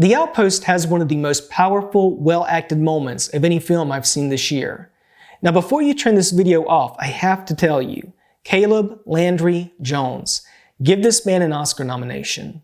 The Outpost has one of the most powerful, well-acted moments of any film I've seen this year. Now before you turn this video off, I have to tell you, Caleb Landry Jones. Give this man an Oscar nomination.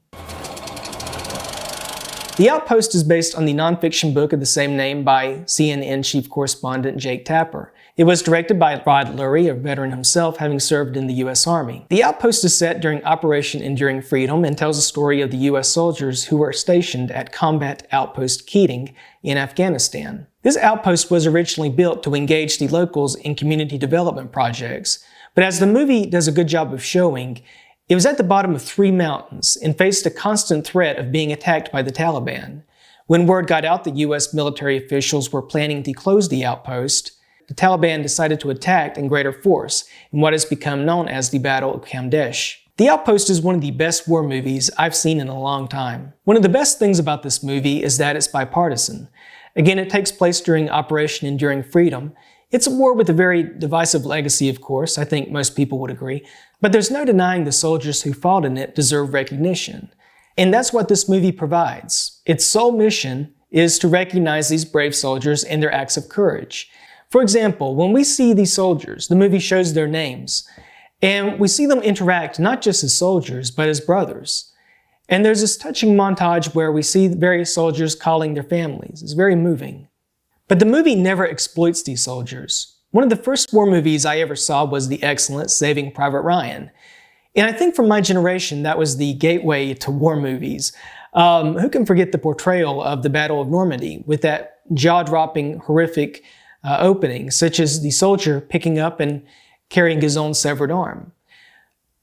The Outpost is based on the nonfiction book of the same name by CNN chief correspondent Jake Tapper. It was directed by Rod Lurie, a veteran himself, having served in the U.S. Army. The Outpost is set during Operation Enduring Freedom and tells the story of the U.S. soldiers who were stationed at Combat Outpost Keating in Afghanistan. This outpost was originally built to engage the locals in community development projects, but as the movie does a good job of showing, it was at the bottom of 3 mountains and faced a constant threat of being attacked by the Taliban. When word got out that U.S. military officials were planning to close the outpost, the Taliban decided to attack in greater force in what has become known as the Battle of Kamdesh. The Outpost is one of the best war movies I've seen in a long time. One of the best things about this movie is that it's bipartisan. Again, it takes place during Operation Enduring Freedom. It's a war with a very divisive legacy, of course, I think most people would agree, but there's no denying the soldiers who fought in it deserve recognition. And that's what this movie provides. Its sole mission is to recognize these brave soldiers and their acts of courage. For example, when we see these soldiers, the movie shows their names, and we see them interact not just as soldiers, but as brothers. And there's this touching montage where we see various soldiers calling their families. It's very moving. But the movie never exploits these soldiers. One of the first war movies I ever saw was the excellent Saving Private Ryan. And I think for my generation, that was the gateway to war movies. Who can forget the portrayal of the Battle of Normandy with that jaw-dropping, horrific opening, such as the soldier picking up and carrying his own severed arm.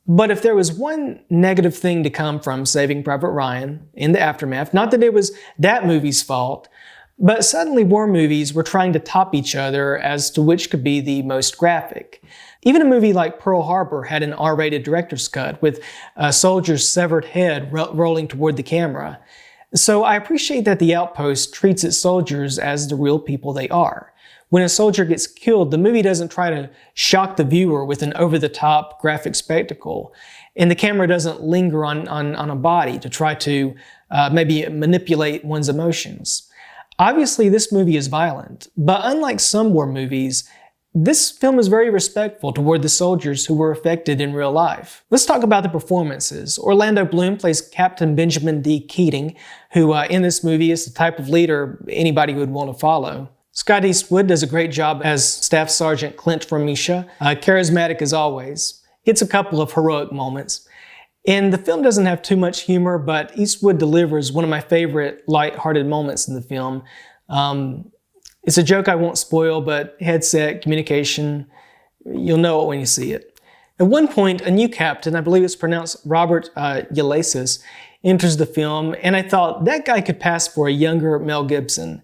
But if there was one negative thing to come from Saving Private Ryan in the aftermath, not that it was that movie's fault, but suddenly war movies were trying to top each other as to which could be the most graphic. Even a movie like Pearl Harbor had an R-rated director's cut with a soldier's severed head rolling toward the camera. So I appreciate that The Outpost treats its soldiers as the real people they are. When a soldier gets killed, the movie doesn't try to shock the viewer with an over-the-top graphic spectacle, and the camera doesn't linger on a body to try to maybe manipulate one's emotions. Obviously, this movie is violent, but unlike some war movies, this film is very respectful toward the soldiers who were affected in real life. Let's talk about the performances. Orlando Bloom plays Captain Benjamin D. Keating, who in this movie is the type of leader anybody would want to follow. Scott Eastwood does a great job as Staff Sergeant Clint Formisha, charismatic as always. It's a couple of heroic moments. And the film doesn't have too much humor, but Eastwood delivers one of my favorite light-hearted moments in the film. It's a joke I won't spoil, but headset, communication, you'll know it when you see it. At one point, a new captain, I believe it's pronounced Robert Ulasis, enters the film, and I thought that guy could pass for a younger Mel Gibson.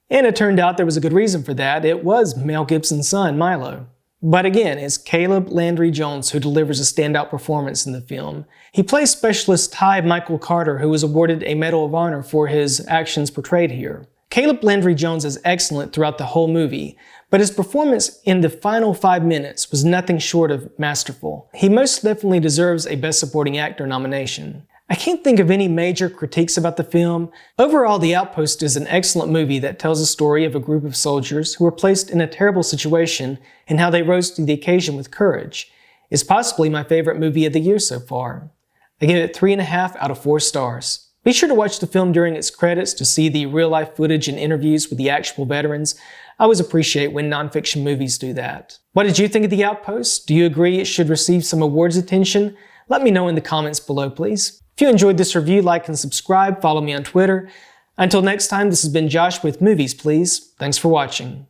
And it turned out there was a good reason for that. It was Mel Gibson's son, Milo. But again, it's Caleb Landry Jones who delivers a standout performance in the film. He plays Specialist Ty Michael Carter, who was awarded a Medal of Honor for his actions portrayed here. Caleb Landry Jones is excellent throughout the whole movie, but his performance in the final 5 minutes was nothing short of masterful. He most definitely deserves a Best Supporting Actor nomination. I can't think of any major critiques about the film. Overall, The Outpost is an excellent movie that tells the story of a group of soldiers who were placed in a terrible situation and how they rose to the occasion with courage. It's possibly my favorite movie of the year so far. I give it 3.5 out of 4 stars. Be sure to watch the film during its credits to see the real-life footage and interviews with the actual veterans. I always appreciate when nonfiction movies do that. What did you think of The Outpost? Do you agree it should receive some awards attention? Let me know in the comments below, please. If you enjoyed this review, like and subscribe, follow me on Twitter. Until next time, this has been Josh with Movies Please. Thanks for watching.